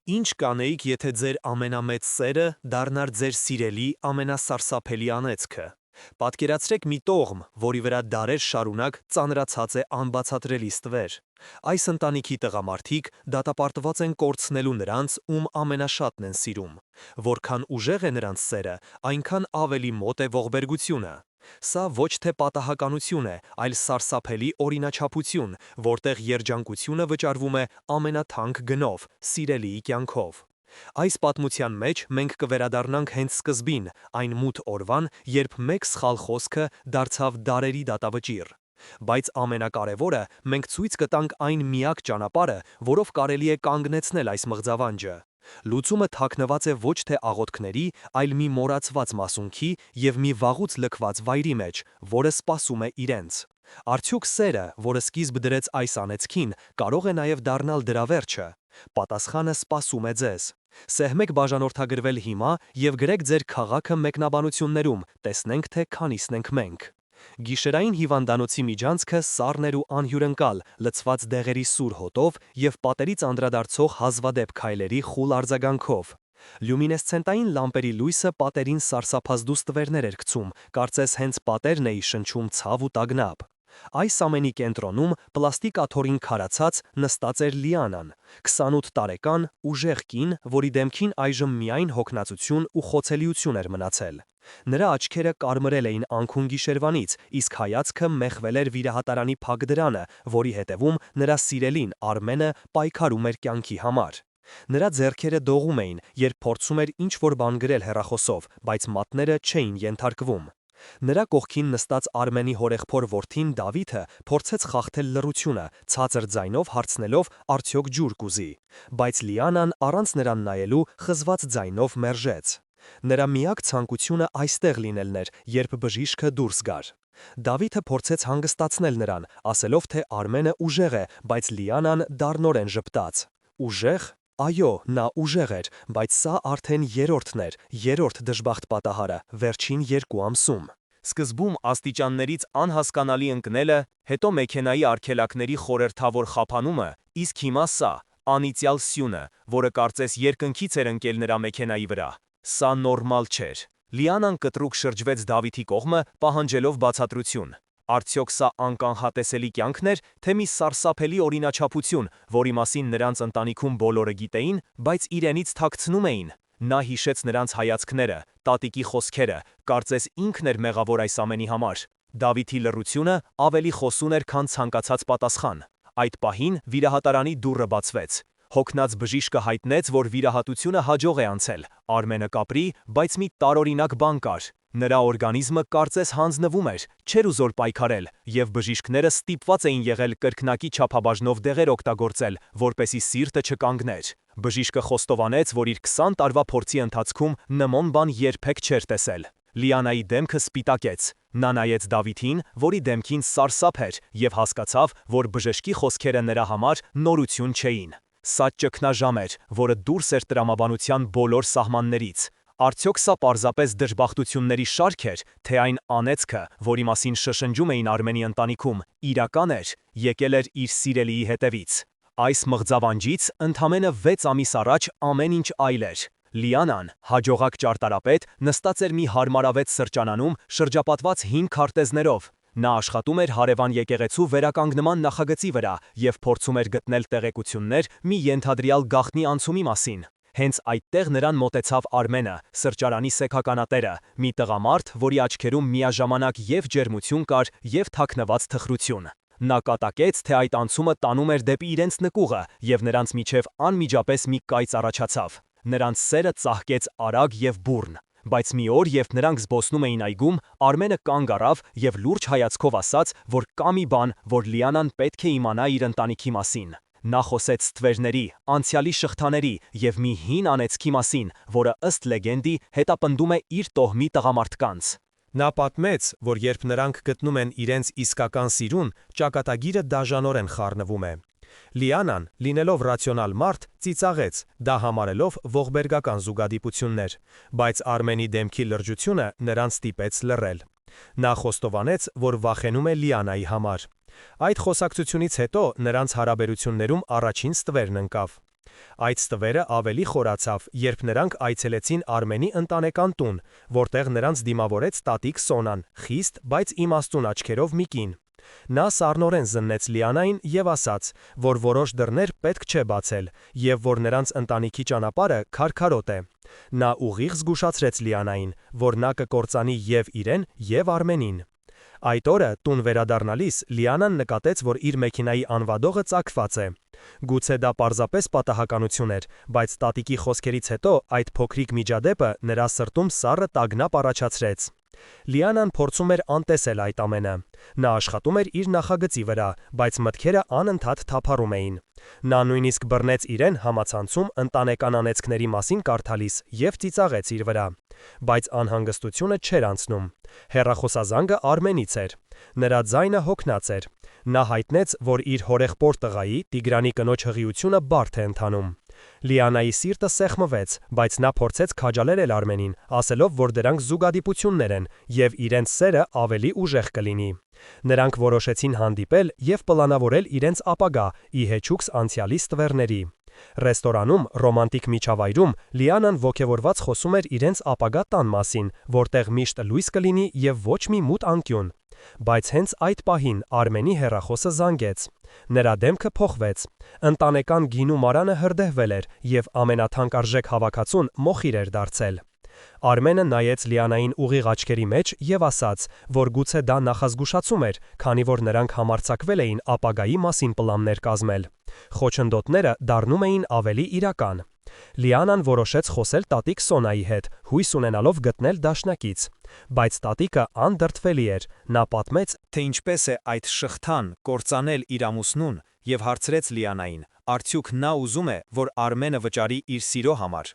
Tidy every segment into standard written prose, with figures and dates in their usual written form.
Ինչ կանեիք, եթե ձեր ամենամեծ սերը դառնար ձեր սիրելի ամենասարսափելի անեծքը։ Պատկերացրեք մի տողմ, որի վրա դարեր շարունակ ծանրացած է անբացատրելի ստվեր։ Այս ընտանիքի տղամարդիկ դատապարտված են կորցնելու նրանց, ում ամենաշատն են սիրում։ Որքան ուժեղ է նրանց սերը, այնքան ավելի մոտ է ողբերգությունը։ Սա ոչ թե պատահականություն է, այլ սարսափելի օրինաչափություն, որտեղ երջանկությունը վճարվում է ամենաթանկ գնով՝ սիրելիի կյանքով։ Այս պատմության մեջ մենք կվերադառնանք հենց սկզբին, այն մութ օրվան, երբ մեկ սխալ խոսքը դարձավ դարերի դատավճիռ։ Բայց ամենակարևորը, մենք ցույց կտանք այն միակ ճանապարհը, որով կարելի է կանգնեցնել այս մղձավանջը։ Լուծումը թաքնված է ոչ թե աղոթքների, այլ մի մոռացված մասունքի և մի վաղուց լքված վայրի մեջ, որը սպասում է իրենց։ Արդյոք սերը, որը սկիզբ դրեց այս անեծքին, կարող է նաև դառնալ դրա վերջը։ Պատասխանը սպասում է ձեզ։ Սեղմեք բաժանորդագրվել հիմա և գրեք ձեր քաղաքը մեկնաբանություններում, տեսնենք, թե քանիսն ենք մենք։ Գիշերային հիվանդանոցի միջանցքը սառն էր ու անհյուրընկալ, լցված դեղերի սուր հոտով և պատերից անդրադարձող հազվադեպ քայլերի խուլ արձագանքով։ Լյումինեսցենտային լամպերի լույսը պատերին սարսափազդու ստվերներ էր գցում, կարծես հենց պատերն էի շնչում ցավ ու տագնապ։ Այս ամենի կենտրոնում, պլաստիկ աթոռին քարացած, նստած էր Լիանան, 28 տարեկան, ուժեղ կին, որի դեմքին այժմ միայն հոգնածություն ու խոցելիություն էր մնացել։ Նրա աչքերը կարմրել էին անքուն գիշերվանից, իսկ հայացքը մեխվել էր վիրահատարանի փակ դրանը, որի հետևում նրա սիրելին Արմենը պայքարում էր կյանքի համար։ Նրա ձեռքերը դողում էին, երբ փորձում էր ինչ-որ բան գրել հեռախոսով, բայց մատները չէին ենթարկվում։ Նրա կողքին նստած Արմենի հորեղբոր որդին Դավիթը փորձեց խախտել լռությունը, ցածր ձայնով հարցնելով արդյոք ջուր կուզի, բայց Լիանան առանց նրան նայելու խզված ձայնով մերժեց։ Նրա միակ ցանկությունը այստեղ լինելն էր, երբ բժիշկը դուրս գար։ Դավիթը փորձեց հանգստացնել նրան, ասելով, թե Արմենը ուժեղ է, բայց Լիանան դառնորեն ժպտաց։ Ուժեղ։ Այո, նա ուժեղ էր, բայց սա արդեն երրորդն էր, երրորդ դժբախտ պատահարը, վերջին 2 ամսում։ Սկզբում աստիճաններից անհասկանալի ընկնելը, հետո մեքենայի արգելակների խորհրդավոր խափանումը, իսկ հիմա սա, անիծյալ սյունը, որը կարծես երկնքից էր ընկել նրա մեքենայի վրա։ Սա նորմալ չէր։ Լիանան կտրուկ շրջվեց Դավիթի կողմը, պահանջելով բացատրություն։ Արդյոք սա անկանխատեսելի կյանքն էր, թե մի սարսափելի օրինաչափություն, որի մասին նրանց ընտանիքում բոլորը գիտեին, բայց իրենից թաքցնում էին։ Նա հիշեց նրանց հայացքները, տատիկի խոսքերը, կարծես ինքն էր մեղավոր այս ամենի համար։ Դավիթի լռությունը ավելի խոսուն էր, քան ցանկացած պատասխան։ Այդ պահին վիրահատարանի դուռը բացվեց։ Հոգնած բժիշկը հայտնեց, որ վիրահատությունը հաջող է անցել։ Արմենը կապրի, բայց մի տարօրինակ բան կար։ Նրա օրգանիզմը կարծես հանձնվում էր, չէր ուզոր պայքարել, և բժիշկները ստիպված էին եղել կրկնակի չափաբաժնով դեղեր օգտագործել, որպեսզի սիրտը չկանգներ։ Բժիշկը խոստովանեց, որ իր 20 տարվա փորձի ընթացքում նման բան երբեք չէր տեսել։ Լիանայի դեմքը սպիտակեց։ Նա նայեց Դավիթին, որի դեմքին սարսափ էր, և հասկացավ, որ բժշկի խոսքերը նրա համար նորություն չէին։ Սա ճգնաժամ էր, որը դուրս էր տրամաբանության բոլոր սահմաններից։ Արդյոք սա պարզապես դժբախտությունների շարք էր, թե այն անեծքը, որի մասին շշնջում էին Արմենի ընտանիքում, իրական էր, եկել էր իր սիրելիի հետևից։ Այս մղձավանջից ընդամենը 6 ամիս առաջ ամեն ինչ այլ էր։ Լիանան, հաջողակ ճարտարապետ, նստած էր մի հարմարավետ սրճարանում, շրջապատված հին քարտեզներով։ Նա աշխատում էր հարևան եկեղեցու վերականգնման նախագծի վրա և փորձում էր գտնել տեղեկություններ մի ենթադրյալ գաղտնի անցումի մասին։ Հենց այդտեղ նրան մոտեցավ Արմենը, սրճարանի սեփականատերը, մի տղամարդ, որի աչքերում միաժամանակ և ջերմություն կար, և թաքնված թխրություն։ Նա կատակեց, թե այդ անցումը տանում էր դեպի իրենց նկուղը, և նրանց միջև անմիջապես մի կայծ առաջացավ։ Նրանց սերը ծաղկեց արագ և բուռն։ Բայց մի օր, երբ նրանք զբոսնում էին այգում, Արմենը կանգ առավ և լուրջ հայացքով ասաց, որ կա մի բան, որ Լիանան պետք է իմանա իր ընտանիքի մասին։ Նա խոսեց ստվերների, անցյալի շղթաների և մի հին անեծքի մասին, որը ըստ լեգենդի հետապնդում է իր տոհմի տղամարդկանց։ Նա պատմեց, որ երբ նրանք գտնում են իրենց իսկական սիրուն, ճակատագիրը դաժանորեն խառնվում է։ Լիանան, լինելով ռացիոնալ մարդ, ծիծաղեց, դա համարելով ողբերգական զուգադիպություններ, բայց Արմենի դեմքի լրջությունը նրան ստիպեց լռել։ Նա խոստովանեց, որ վախենում է Լիանայի համար։ Այդ խոսակցությունից հետո նրանց հարաբերություններում առաջին ստվերն ընկավ։ Այդ ստվերը ավելի խորացավ, երբ նրանք այցելեցին Արմենի ընտանեկան տուն, որտեղ նրանց դիմավորեց տատիկ Սոնան, խիստ, բայց իմաստուն աչքերով մի կին։ Նա սառնորեն զննեց Լիանային և ասաց, որ որոշ դռներ պետք չէ բացել, և որ նրանց ընտանիքի ճանապարհը քարքարոտ է։ Նա ուղիղ զգուշացրեց Լիանային, որ նա կկործանի և իրեն, և Արմենին։ Այդ օրը տուն վերադառնալիս Լիանան նկատեց, որ իր մեքենայի անվադողը ծակված է։ Գուցե դա պարզապես պատահականություն էր, բայց տատիկի խոսքերից հետո այդ փոքրիկ միջադեպը նրա սրտում սառը տագնապ առաջացրեց։ Լիանան փորձում էր անտեսել այդ ամենը։ Նա աշխատում էր իր նախագծի վրա, բայց մտքերը անընդհատ թափառում էին։ Նա նույնիսկ բռնեց իրեն համացանցում ընտանեկան անեծքների մասին կարդալիս և ծիծաղեց իր վրա։ Բայց անհանգստությունը չէր անցնում։ Հեռախոսազանգը Արմենից էր։ Նրա ձայնը հոգնած էր։ Նա հայտնեց, որ իր հորեղբոր տղայի՝ Տիգրանի կնոջ հղիությունը բարդ է ընթանում։ Լիանայի սիրտը սեղմվեց, բայց նա փորձեց քաջալերել Արմենին, ասելով, որ դրանք զուգադիպություններ են, և իրենց սերը ավելի ուժեղ կլինի։ Նրանք որոշեցին հանդիպել և պլանավորել իրենց ապագա՝ ի հեչուքս անցյալի ստվերների։ Ռեստորանում, ռոմանտիկ միջավայրում Լիանան ոգևորված խոսում էր իրենց ապագա տան մասին, որտեղ միշտ լույս կլինի և ոչ մի մութ անկյուն։ Բայց հենց այդ պահին Արմենի հեռախոսը զանգեց։ Նրա դեմքը փոխվեց։ Ընտանեկան գինու մարանը հրդեհվել էր, և ամենաթանկարժեք հավաքածուն մոխիր էր դարձել։ Արմենը նայեց Լիանային ուղիղ աչքերի մեջ և ասաց, որ գուցե դա նախազգուշացում էր, քանի որ նրանք համարձակվել էին ապագայի մասին պլաններ կազմել։ Խոչընդոտները դառնում էին ավելի իրական։ Լիանան որոշեց խոսել տատիկ Սոնայի հետ, հույս ունենալով գտնել դաշնակից։ Բայց տատիկը անդրդվելի էր։ Նա պատմեց, թե ինչպես է այդ շղթան կործանել իր ամուսնուն և հարցրեց Լիանային, արդյոք նա ուզում է, որ Արմենը վճարի իր սիրո համար։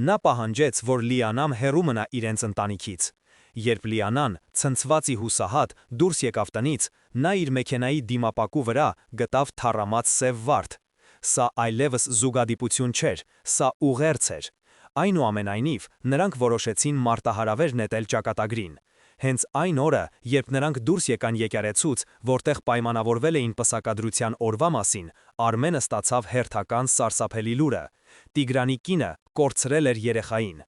Նա պահանջեց, որ Լիանան հեռու մնա իրենց ընտանիքից։ Երբ Լիանան, ցնցված ու հուսահատ, դուրս եկավ տնից, նա իր մեքենայի դիմապակու վրա գտավ թառամած սև վարդ։ Սա այլևս զուգադիպություն չէր, սա ուղերձ էր։ Այնուամենայնիվ, նրանք որոշեցին մարտահրավեր նետել ճակատագրին։ Հենց այն օրը, երբ նրանք դուրս եկան եկեղեցուց, որտեղ պայմանավորվել էին պսակադրության օրվա մասին, Արմենը ստացավ հերթական սարսափելի լուրը։ Տիգրանի կինը կորցրել էր երեխային։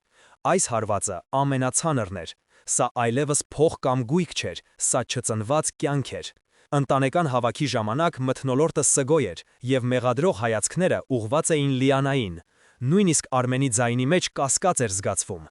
Այս հարվածը ամենացանրն էր։ Սա այլևս փող կամ գույք չէր, սա չծնված կյանք էր։ Ընտանեկան հավաքի ժամանակ մթնոլորտը սգոյ էր, և մեղադրող հայացքները ուղղված էին Լիանային։ Նույնիսկ Արմենի ձայնի մեջ կասկած էր զգացվում։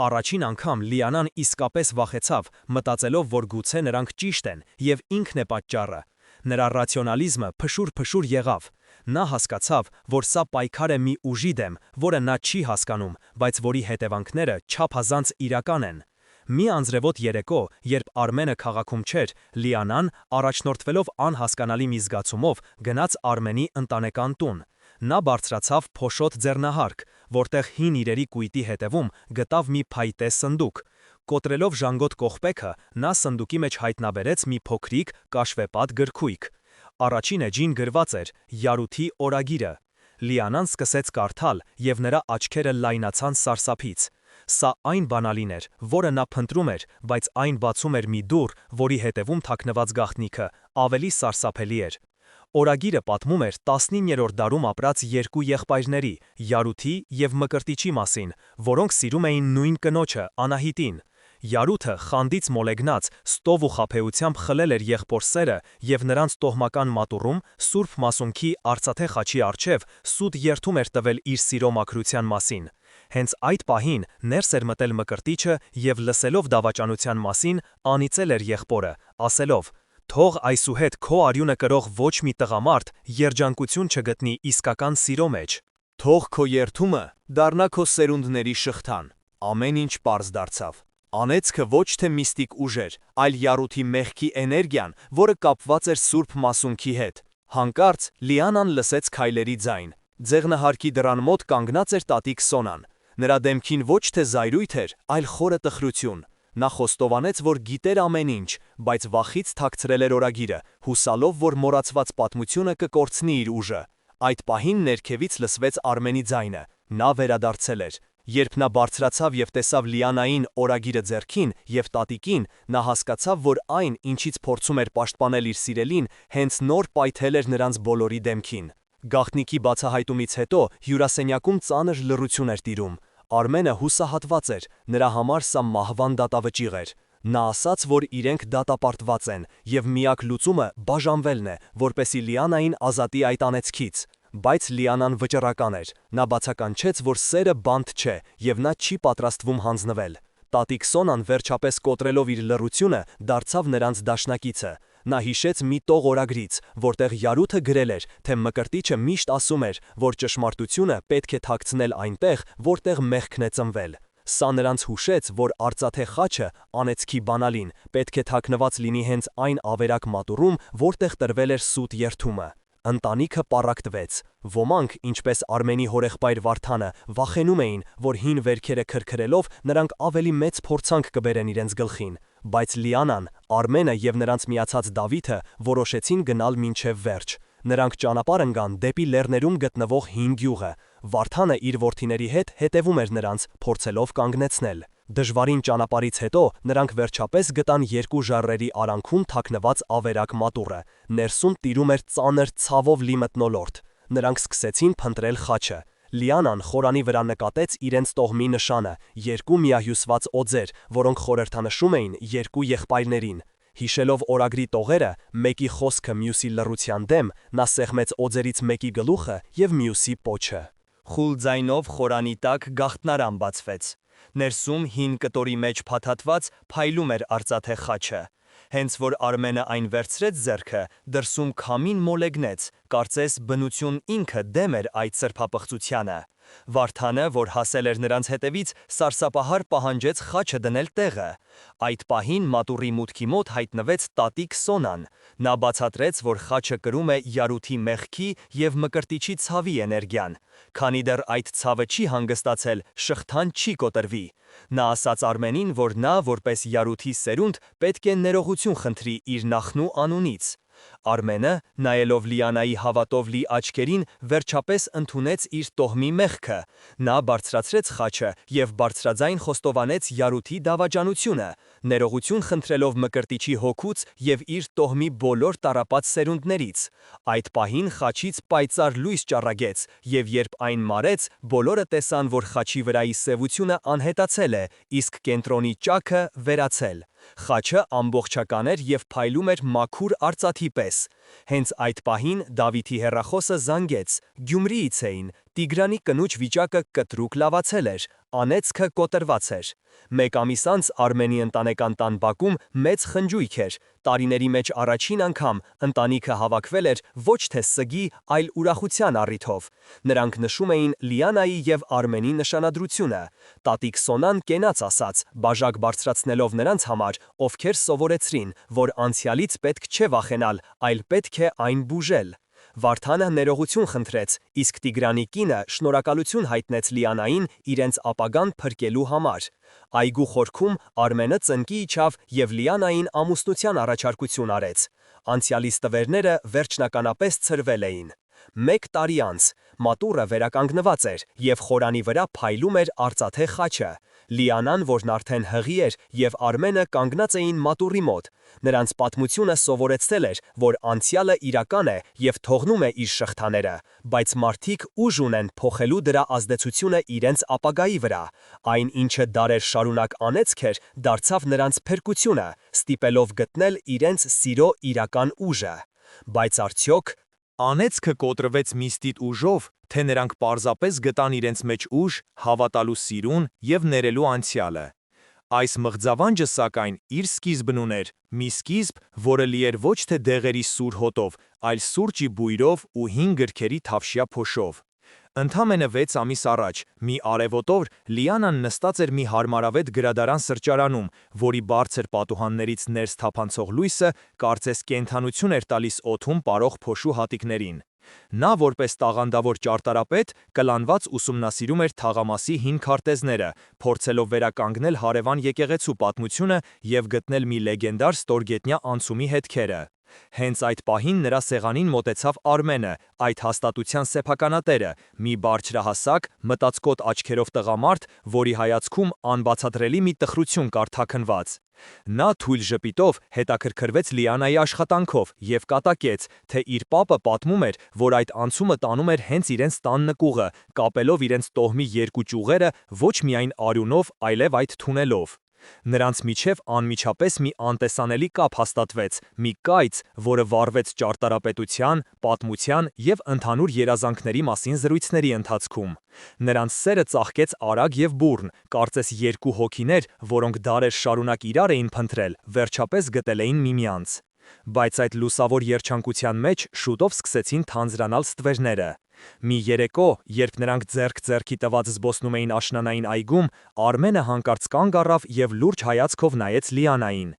Առաջին անգամ Լիանան իսկապես վախեցավ, մտածելով, որ գուցե նրանք ճիշտ են, և ինքն է պատճառը։ Նրա ռացիոնալիզմը փշուր-փշուր եղավ։ Նա հասկացավ, որ սա պայքար է մի ուժի դեմ, որը նա չի հասկանում, բայց որի հետևանքները չափազանց իրական են։ Մի անձրևոտ երեկո, երբ Արմենը քաղաքում չէր, Լիանան, առաջնորդվելով անհասկանալի մի զգացումով, գնաց Արմենի ընտանեկան տուն։ Նա բարձրացավ փոշոտ ձեռնահարկ, որտեղ հին իրերի կույտի հետևում գտավ մի փայտե սնդուկ։ Կոտրելով ժանգոտ կողպեքը, նա սնդուկի մեջ հայտնաբերեց մի փոքրիկ, կաշվեպատ գրքույկ։ Առաջին էջին գրված էր Յարութի օրագիրը։ Լիանան սկսեց կարդալ, և նրա աչքերը լայնացան սարսափից։ Սա այն բանալին էր, որը նա փնտրում էր, բայց այն բացում էր մի դուռ, որի հետևում թաքնված գաղտնիքը ավելի սարսափելի էր։ Օրագիրը պատմում էր 19-րդ դարում ապրած երկու եղբայրների՝ Յարութի և Մկրտիչի մասին, որոնք սիրում էին նույն կնոջը՝ Անահիտին։ Յարութը խանդից մոլեգնած, ստով ու խաբեությամբ խլել էր եղբոր սերը և նրանց տոհմական մատուռում, Սուրբ Մասունքի արծաթե խաչի առջև սուտ երդում էր տվել իր սիրո մաքրության մասին։ Հենց այդ պահին ներս էր մտել Մկրտիչը և լսելով դավաճանության մասին, անիծել էր եղբորը, ասելով. «Թող այսուհետ քո արյունը կրող ոչ մի տղամարդ երջանկություն չգտնի իսկական սիրո մեջ։ Թող քո երդումը դառնա քո սերունդների շղթան»։ Ամեն ինչ պարզ դարձավ։ Անեծքը ոչ թե միստիկ ուժ էր, այլ Յարութի մեղքի էներգիան, որը կապված էր Սուրբ Մասունքի հետ։ Հանկարծ Լիանան լսեց քայլերի ձայն։ Ձեղնահարկի դռան մոտ կանգնած էր տատիկ Սոնան։ Նրա դեմքին ոչ թե զայրույթ էր, այլ խորը տխրություն։ Նա խոստովանեց, որ գիտեր ամեն ինչ, բայց վախից թաքցրել էր օրագիրը, հուսալով, որ մոռացված պատմությունը կկորցնի իր ուժը։ Այդ պահին ներքևից լսվեց Արմենի ձայնը։ Նա վերադարձել էր։ Երբ նա բարձրացավ և տեսավ Լիանային օրագիրը ձեռքին և տատիկին, նա հասկացավ, որ այն, ինչից փորձում էր պաշտպանել իր սիրելին, հենց նոր պայթել էր նրանց բոլորի դեմքին։ Գաղտնիքի բացահայտումից հետո հյուրասենյակում ծանր լռություն էր տիրում։ Արմենը հուսահատված էր, նրա համար սա մահվան դատավճիռ էր։ Նա ասաց, որ իրենք դատապարտված են, և միակ լուծումը բաժանվելն է, որպեսզի Լիանային ազատի այդ անեծքից։ Բայց Լիանան վճռական էր։ Նա բացականչեց, որ սերը բանտ չէ, և նա չի պատրաստվում հանձնվել։ Տատիկ Սոնան վերջապես կոտրելով իր լռությունը, դարձավ նրանց դաշնակիցը։ Նա հիշեց մի տող օրագրից, որտեղ Յարութը գրել էր, թե Մկրտիչը միշտ ասում էր, որ ճշմարտությունը պետք է թաքցնել այնտեղ, որտեղ մեղքն է ծնվել։ Սա նրանց հուշեց, որ արծաթե խաչը, անեծքի բանալին, պետք է թաքնված լինի հենց այն ավերակ մատուռում, որտեղ տրվել էր սուտ երդումը։ Ընտանիքը պառակտվեց։ Ոմանք, ինչպես Արմենի հորեղբայր Վարդանը, վախենում էին, որ հին վերքերը քրքրելով նրանք ավելի մեծ փորձանք կբերեն իրենց գլխին, բայց Լիանան, Արմենը և նրանց միացած Դավիթը որոշեցին գնալ մինչև վերջ։ Նրանք ճանապարհ ընկան դեպի լեռներում գտնվող հին գյուղը։ Վարդանը իր որդիների հետ հետևում էր նրանց, փորձելով կանգնեցնել։ Դժվարին ճանապարհից հետո նրանք վերջապես գտան երկու ժայռերի արանքում թաքնված ավերակ մատուռը։ Ներսում տիրում էր ծանր ցավով լի մթնոլորտ։ Նրանք սկսեցին փնտրել խաչը։ Լիանան խորանի վրա նկատեց իրենց տոհմի նշանը՝ երկու միահյուսված օձեր, որոնք խորհրդանշում էին երկու եղբայրներին։ Հիշելով օրագրի տողերը, մեկի խոսքը մյուսի լռության դեմ, նա սեղմեց օձերից մեկի գլուխը և մյուսի պոչը։ Խուլ ձայնով խորանի տակ գաղտնարան բացվեց։ Ներսում հին կտորի մեջ փաթաթված փայլում էր արծաթե խաչը։ Հենց որ Արմենը այն վերցրեց ձեռքը, դրսում քամին մոլեգնեց, կարծես բնություն ինքը դեմ էր այդ սրբապղծությանը։ Վարդանը, որ հասել էր նրանց հետևից, սարսափահար պահանջեց խաչը դնել տեղը։ Այդ պահին մատուռի մուտքի մոտ հայտնվեց տատիկ Սոնան։ Նա բացատրեց, որ խաչը կրում է Յարութի մեղքի և Մկրտիչի ցավի էներգիան։ Քանի դեռ այդ ցավը չի հանգստացել, շղթան չի կոտրվի։ Նա ասաց Արմենին, որ նա, որպես Յարութի սերունդ, պետք է ներողություն խնդրի իր նախնու անունից։ Արմենը, նայելով Լիանայի հավատով լի աչքերին, վերջապես ընդունեց իր տոհմի մեղքը։ Նա բարձրացրեց խաչը և բարձրաձայն խոստովանեց Յարութի դավաճանությունը, ներողություն խնդրելով Մկրտիչի հոգուց և իր տոհմի բոլոր տառապած սերունդներից։ Այդ պահին խաչից պայծառ լույս ճառագեց, և երբ այն մարեց, բոլորը տեսան, որ խաչի վրայի սևությունը անհետացել է, իսկ կենտրոնի ճաքը վերացել։ Խաչը ամբողջական էր և փայլում էր մաքուր արծաթի պես։ Հենց այդ պահին Դավիթի հեռախոսը զանգեց։ Գյումրիից էին։ Տիգրանի կնուջ վիճակը կտրուկ լավացել էր, անեծքը կոտրված էր։ Մեկ ամիս անց Արմենի ընտանեկան տան բակում մեծ խնջույք էր։ Տարիների մեջ առաջին անգամ ընտանիքը հավաքվել էր ոչ թե սգի, այլ ուրախության առիթով։ Նրանք նշում էին Լիանայի և Արմենի նշանադրությունը։ Տատիկ Սոնան կենաց ասաց, բաժակ բարձրացնելով նրանց համար, ովքեր սովորեցրին, որ անցյալից պետք չէ վախենալ, այլ պետք է այն բուժել։ Վարդանը ներողություն խնդրեց, իսկ Տիգրանի կինը շնորհակալություն հայտնեց Լիանային իրենց ապագան փրկելու համար։ Այգու խորքում Արմենը ծնկի իջավ և Լիանային ամուսնության առաջարկություն արեց։ Անցյալիս տվերները վերջնականապես ցրվել էին։ Մեկ տարի անց մատուռը վերականգնված էր, և խորանի վրա փայլում էր արծաթե խաչը։ Լիանան, որն արդեն հղի էր, և Արմենը կանգնած էին մատուռի մոտ։ Նրանց պատմությունը սովորեցրել էր, որ անցյալը իրական է և թողնում է իր շղթաները, բայց մարդիկ ուժ ունեն փոխելու դրա ազդեցությունը իրենց ապագայի վրա։ Այն, ինչը դարեր շարունակ անեծք էր, դարձավ նրանց փրկությունը, ստիպելով գտնել իրենց սիրո իրական ուժը։ Բայց արդյոք անեծքը կոտրվեց միստիտ ուժով, թե նրանք պարզապես գտան իրենց մեջ ուժ, հավատալու սիրուն և ներելու անցյալը։ Այս մղձավանջը, սակայն, իր սկիզբն ուներ, մի սկիզբ, որը լի էր ոչ թե դեղերի սուր հոտով, այլ սուրճի բույրով ու հին գրքերի թավշյա փոշով։ Ընդամենը 6 ամիս առաջ, մի արևոտ օր, Լիանան նստած էր մի հարմարավետ գրադարան սրճարանում, որի բարձր պատուհաններից ներս թափանցող լույսը կարծես կենդանություն էր տալիս օդում պարող փոշու հատիկներին։ Նա, որպես տաղանդավոր ճարտարապետ, կլանված ուսումնասիրում էր թաղամասի հին քարտեզները, փորձելով վերականգնել հարևան եկեղեցու պատմությունը և գտնել մի լեգենդար ստորգետնյա անցումի հետքերը։ Հենց այդ պահին նրա սեղանին մոտեցավ Արմենը, այդ հաստատության սեփականատերը, մի բարձրահասակ, մտածկոտ աչքերով տղամարդ, որի հայացքում անբացատրելի մի տխրություն կար թաքնված։ Նա թույլ ժպիտով հետաքրքրվեց Լիանայի աշխատանքով և կատակեց, թե իր պապը պատմում էր, որ այդ անցումը տանում էր հենց իրենց տան նկուղը, կապելով իրենց տոհմի երկու ճյուղերը ոչ միայն արյունով, այլև այդ թունելով։ Նրանց միջև անմիջապես մի անտեսանելի կապ հաստատվեց, մի կայծ, որը վառվեց ճարտարապետության, պատմության և ընդհանուր երազանքների մասին զրույցների ընթացքում։ Նրանց սերը ծաղկեց արագ և բուռն, կարծես երկու հոգիներ, որոնք դարեր շարունակ իրար էին փնտրել, վերջապես գտել էին միմյանց։ Բայց այդ լուսավոր երջանկության մեջ շուտով սկսեցին թանձրանալ ստվերները։ Մի երեկո, երբ նրանք ձեռք ձեռքի տված զբոսնում էին աշնանային այգում, Արմենը հանկարծ կանգ առավ և լուրջ հայացքով նայեց Լիանային։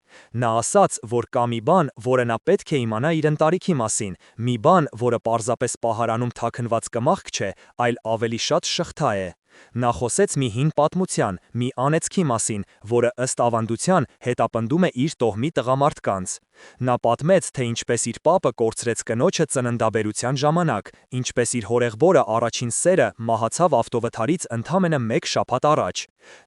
Նա ասաց, որ կա մի բան, որը նա պետք է իմանա իր ընտանիքի մասին, մի բան, որը պարզապես պահարանում թաքնված կմախք չէ, այլ ավելի շատ շղթա է։ Նա խոսեց մի հին պատմության, մի անեծքի մասին, որը ըստ ավանդության հետապնդում է իր տոհմի տղամարդկանց։ Նա պատմեց, թե ինչպես իր պապը կորցրեց կնոջը ծննդաբերության ժամանակ, ինչպես իր հորեղբորը առաջին սերը մահացավ ավտովթարից ընդամենը մեկ շաբաթ առաջ։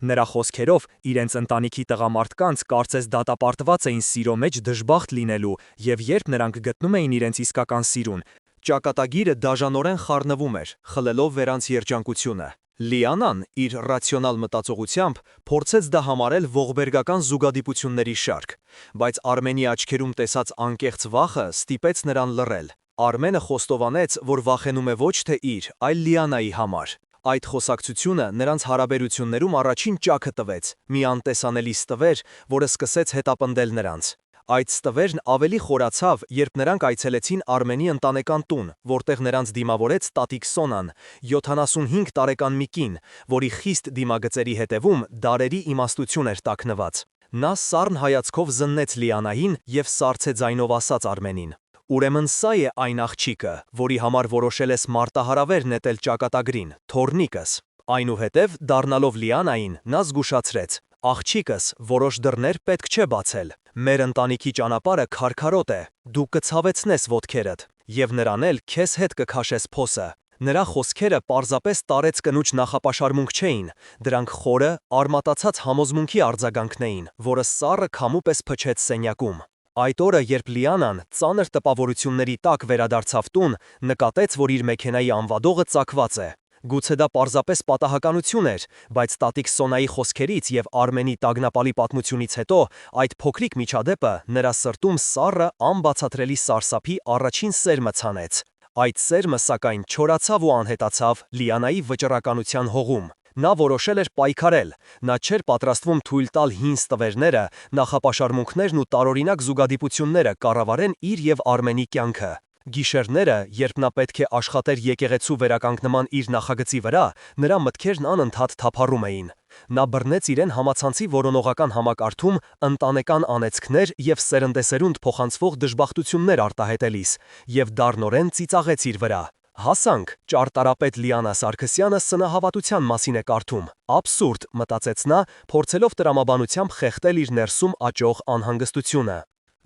Նրա խոսքերով, իրենց ընտանիքի տղամարդկանց կարծես դատապարտված էին սիրո մեջ դժբախտ լինելու, և երբ նրանք գտնում էին իրենց իսկական սիրուն, ճակատագիրը դաժանորեն խառնվում էր, խլելով վերանց երջանկությունը։ Լիանան, իր ռացիոնալ մտածողությամբ, փորձեց դա համարել ողբերգական զուգադիպությունների շարք, բայց Արմենի աչքերում տեսած անկեղծ վախը ստիպեց նրան լռել։ Արմենը խոստովանեց, որ վախենում է ոչ թե իր, այլ Լիանայի համար։ Այդ խոսակցությունը նրանց հարաբերություններում առաջին ճաքը տվեց, մի անտեսանելի ստվեր, որը սկսեց հետապնդել նրանց։ Այդ ստվերն ավելի խորացավ, երբ նրանք այցելեցին Արմենի ընտանեկան տուն, որտեղ նրանց դիմավորեց տատիկ Սոնան, 75 տարեկան մի կին, որի խիստ դիմագծերի հետևում դարերի իմաստություն էր տաքնված։ Նա սառն հայացքով զննեց Լիանային և սառցե ձայնով ասաց Արմենին. «Ուրեմն սա է այն աղջիկը, որի համար որոշել ես մարտահրավեր նետել ճակատագրին, թոռնիկս»։ Այնուհետև, դառնալով Լիանային, նա զգուշացրեց. «Աղջիկս, որոշ դռներ պետք չէ բացել։ Մեր ընտանիքի ճանապարհը քարքարոտ է, դու կցավեցնես ոտքերդ, և նրան էլ քեզ հետ կքաշես փոսը»։ Նրա խոսքերը պարզապես տարեց կնուջ նախապաշարմունք չէին, դրանք խորը, արմատացած համոզմունքի արձագանքն էին, որը սառը քամու պես փչեց սենյակում։ Այդ օրը, երբ Լիանան ծանր տպավորությունների տակ վերադարձավ տուն, նկատեց, որ իր մեքենայի անվադողը ծակված է։ Գուցե դա պարզապես պատահականություն էր, բայց տատիկ Սոնայի խոսքերից և Արմենի տագնապալի պատմությունից հետո այդ փոքրիկ միջադեպը նրա սրտում սառը, անբացատրելի սարսափի առաջին սերմը ցանեց։ Այդ սերմը, սակայն, չորացավ ու անհետացավ Լիանայի վճռականության հողում։ Նա որոշել էր պայքարել, նա չէր պատրաստվում թույլ տալ հին ստվերները, նախապաշարմունքներն ու տարօրինակ զուգադիպությունները կառավարեն իր և Արմենի կյանքը։ Գիշերները, երբ նա պետք է աշխատեր եկեղեցու վերականգնման իր նախագծի վրա, նրա մտքերն անընդհատ թափառում էին։ Նա բռնեց իրեն համացանցի որոնողական համակարգում ընտանեկան անեծքներ և սերնդեսերունդ փոխանցվող դժբախտություններ արտահայտելիս, և դառնորեն ծիծաղեց իր վրա։ Հասանք, ճարտարապետ Լիանա Սարգսյանը սնահավատության մասին է կարդում։ Աբսուրդ, մտածեց նա, փորձելով տրամաբանությամբ խեղդել իր ներսում աճող անհանգստությունը։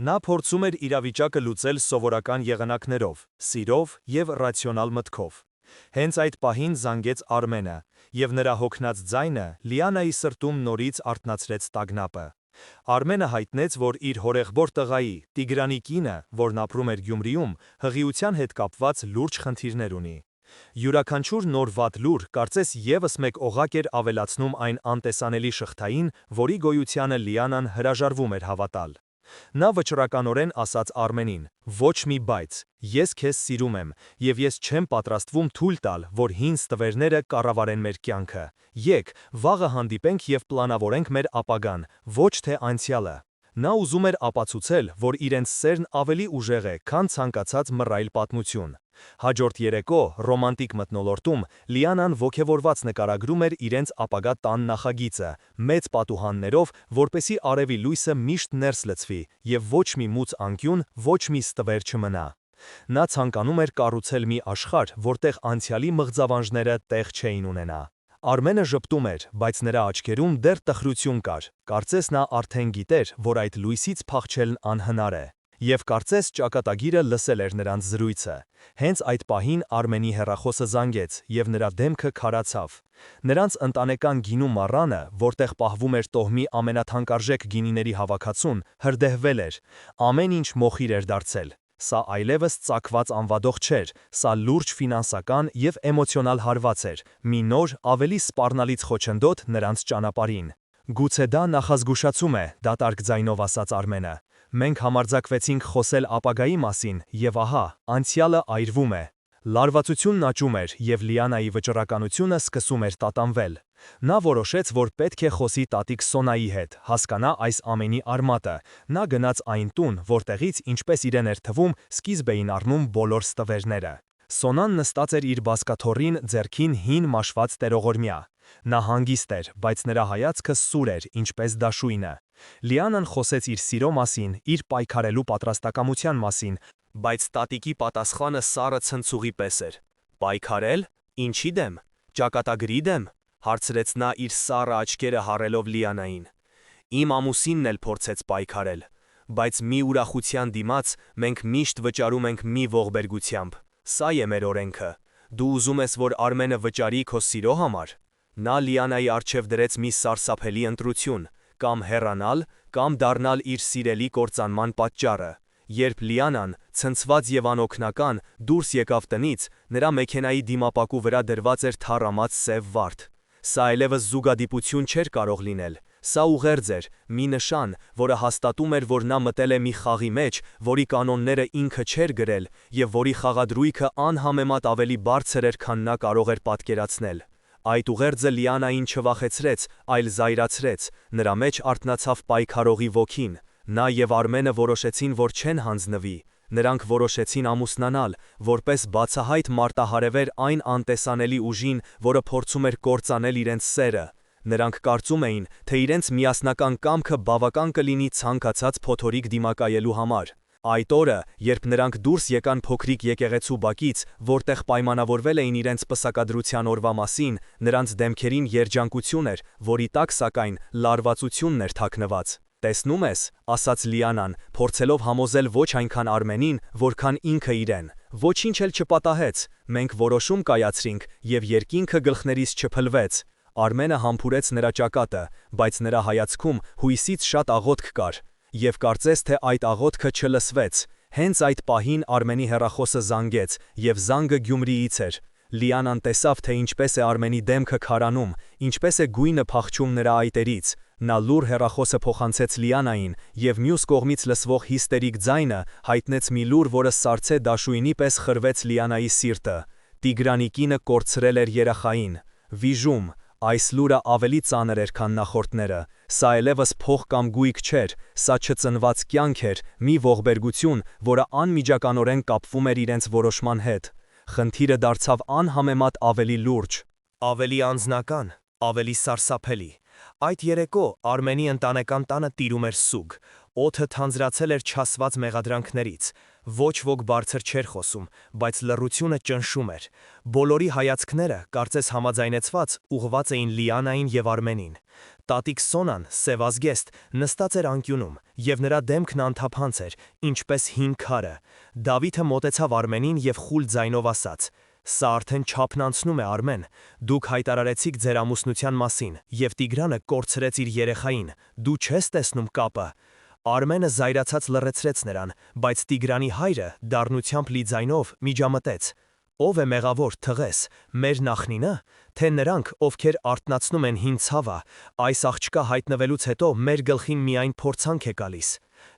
Նա փորձում էր իրավիճակը լուծել սովորական եղանակներով, սիրով և ռացիոնալ մտքով։ Հենց այդ պահին զանգեց Արմենը, և նրա հոգնած ձայնը Լիանայի սրտում նորից արթնացրեց տագնապը։ Արմենը հայտնեց, որ իր հորեղբոր տղայի, Տիգրանի կինը, որն ապրում էր Գյումրիում, հղիության հետ կապված լուրջ խնդիրներ ունի։ Յուրաքանչյուր նոր վատ լուր կարծես ևս մեկ օղակ էր ավելացնում այն անտեսանելի շղթային, որի գոյությանը Լիանան հրաժարվում էր հավատալ։ Նա վճռականորեն ասաց Արմենին. «Ոչ մի բայց, ես քեզ սիրում եմ, և ես չեմ պատրաստվում թույլ տալ, որ հին ստվերները կառավարեն մեր կյանքը։ Եկ, վաղը հանդիպենք և պլանավորենք մեր ապագան, ոչ թե անցյալը»։ Նա ուզում էր ապացուցել, որ իրենց սերն ավելի ուժեղ է, քան ցանկացած մռայլ պատմություն։ Հաջորդ երեկո, ռոմանտիկ մթնոլորտում, Լիանան ոգևորված նկարագրում էր իրենց ապագա տան նախագիծը, մեծ պատուհաններով, որպեսզի արևի լույսը միշտ ներս լցվի, և ոչ մի մուծ անկյուն, ոչ մի ստվեր չմնա։ Նա ցանկանում էր կառուցել մի աշխարհ, որտեղ անցյալի մղձավանջները տեղ չէին ունենա։ Արմենը ժպտում էր, բայց նրա աչքերում դեռ տխրություն կար, կարծես նա արդեն գիտեր, որ այդ լույսից փախչելն անհնար է։ Եվ կարծես ճակատագիրը լսել էր նրանց զրույցը։ Հենց այդ պահին Արմենի հեռախոսը զանգեց, և նրա դեմքը քարացավ։ Նրանց ընտանեկան գինու մառանը, որտեղ պահվում էր տոհմի ամենաթանկարժեք գինիների հավաքածուն, հրդեհվել էր։ Ամեն ինչ մոխիր էր դարձել։ Սա այլևս ծակված անվադող չէր, սա լուրջ ֆինանսական և էմոցիոնալ հարված էր, մի նոր, ավելի սպառնալից խոչընդոտ նրանց ճանապարհին։ Գուցե դա նախազգուշացում է, դատարկ ձայնով ասաց Արմենը։ Մենք համարձակվեցինք խոսել ապագայի մասին, և ահա, անցյալը այրվում է։ Լարվածությունն աճում էր, և Լիանայի վճռականությունը սկսում էր տատանվել։ Նա որոշեց, որ պետք է խոսի տատիկ Սոնայի հետ, հասկանա այս ամենի արմատը։ Նա գնաց այն տուն, որտեղից, ինչպես իրեն էր թվում, սկիզբ էին առնում բոլոր ստվերները։ Սոնան նստած էր իր բազկաթոռին, ձեռքին հին մաշված տերողորմյա։ Նա հանգիստ էր, բայց նրա հայացքը սուր էր, ինչպես դաշույնը։ Լիանան խոսեց իր սիրո մասին, իր պայքարելու պատրաստակամության մասին, բայց տատիկի պատասխանը սառը ցնցուղի պես էր։ Պայքարել? Ինչի դեմ? Ճակատագրի դեմ? Հարցրեց նա իր սառը աչքերը հառելով Լիանային։ Իմ ամուսինն էլ փորձեց պայքարել, բայց մի ուրախության դիմաց մենք միշտ վճարում ենք մի ողբերգությամբ։ Սա է մեր օրենքը։ Դու ուզում ես, որ Արմենը վճարի քո սիրո համար։ Նա Լիանայի առջև դրեց մի սարսափելի ընտրություն՝ կամ հեռանալ, կամ դառնալ իր սիրելի կործանման պատճառը։ Երբ Լիանան, ցնցված և անօգնական, դուրս եկավ տնից, նրա մեքենայի դիմապակու վրա դրված էր թառամած սև վարդ։ Սա այլևս զուգադիպություն չէր կարող լինել։ Սա ուղերձ էր, մի նշան, որը հաստատում էր, որ նա մտել է մի խաղի մեջ, որի կանոնները ինքը չէր գրել, և որի խաղադրույքը անհամեմատ ավելի բարձր էր, քան նա կարող էր պատկերացնել։ Այդ ուղերձը Լիանային չվախեցրեց, այլ զայրացրեց, նրա մեջ արթնացավ պայքարողի ոգին։ Նա և Արմենը որոշեցին, որ չեն հանձնվի։ Նրանք որոշեցին ամուսնանալ, որպես բացահայտ մարտահարևեր այն անտեսանելի ուժին, որը փորձում էր կործանել իրենց սերը։ Նրանք կարծում էին, թե իրենց միասնական կամքը բավական կլինի ցանկացած փոթորիկ դիմակայելու համար։ Այդ օրը, երբ նրանք դուրս եկան փոքրիկ եկեղեցու բակից, որտեղ պայմանավորվել էին իրենց պսակադրության օրվա մասին, նրանց դեմքերին երջանկություն էր, որի տակ, սակայն, լարվածությունն էր թաքնված։ Տեսնում ես, ասաց Լիանան, փորձելով համոզել ոչ այնքան Արմենին, որքան ինքը իրեն։ Ոչինչ էլ չպատահեց, մենք որոշում կայացրինք, և երկինքը գլխներիս չփլվեց։ Արմենը համբուրեց նրա ճակատը, բայց նրա հայացքում հույսից շատ աղոթք կար, և կարծես թե այդ աղոթքը չլսվեց։ Հենց այդ պահին Արմենի հեռախոսը զանգեց, և զանգը Գյումրիից էր։ Լիանան տեսավ, թե ինչպես է Արմենի դեմքը քարանում, ինչպես է գույնը փախչում նրա այտերից։ Նա լուռ հեռախոսը փոխանցեց Լիանային, և մյուս կողմից լսվող հիստերիկ ձայնը հայտնեց մի լուր, որը սառցե դաշույնի պես խրվեց Լիանայի սիրտը։ Տիգրանի կինը կորցրել էր երեխային։ Վիժում։ Այս լուրը ավելի ծանր էր, քան նախորդները։ Սա այլևս փող կամ գույք չէր, սա չծնված կյանք էր, մի ողբերգություն, որը անմիջականորեն կապվում էր իրենց որոշման հետ։ Խնդիրը դարձավ անհամեմատ ավելի լուրջ, ավելի անձնական, ավելի սարսափելի։ Այդ երեկո Արմենի ընտանեկան տանը տիրում էր սուգ։ Օդը թանձրացել էր չասված մեղադրանքներից։ Ոչ ոք բարձր չէր խոսում, բայց լռությունը ճնշում էր։ Բոլորի հայացքները, կարծես համաձայնեցված, ուղղված էին Լիանային և Արմենին։ Տատիկ Սոնան, սևազգեստ, նստած էր անկյունում, և նրա դեմքն անթափանց էր, ինչպես հին քարը։ Դավիթը մոտեցավ Արմենին և խուլ ձայնով ասաց. «Սա արդեն չափն անցնում է, Արմեն։ Դուք հայտարարեցիք ձեր ամուսնության մասին, և Տիգրանը կորցրեց իր երեխային։ Դու չես տեսնում կապը»։ Արմենը զայրացած լռեցրեց նրան, բայց Տիգրանի հայրը, դառնությամբ լի ձայնով, միջամտեց. «Ո՞վ է մեղավոր, թղես, մեր նախնի՞նը, թե նրանք, ովքեր արթնացնում են հին ցավը, այս աղջկա հայտնվելուց հետո մեր գլխին միայն փորձանք է գալիս»։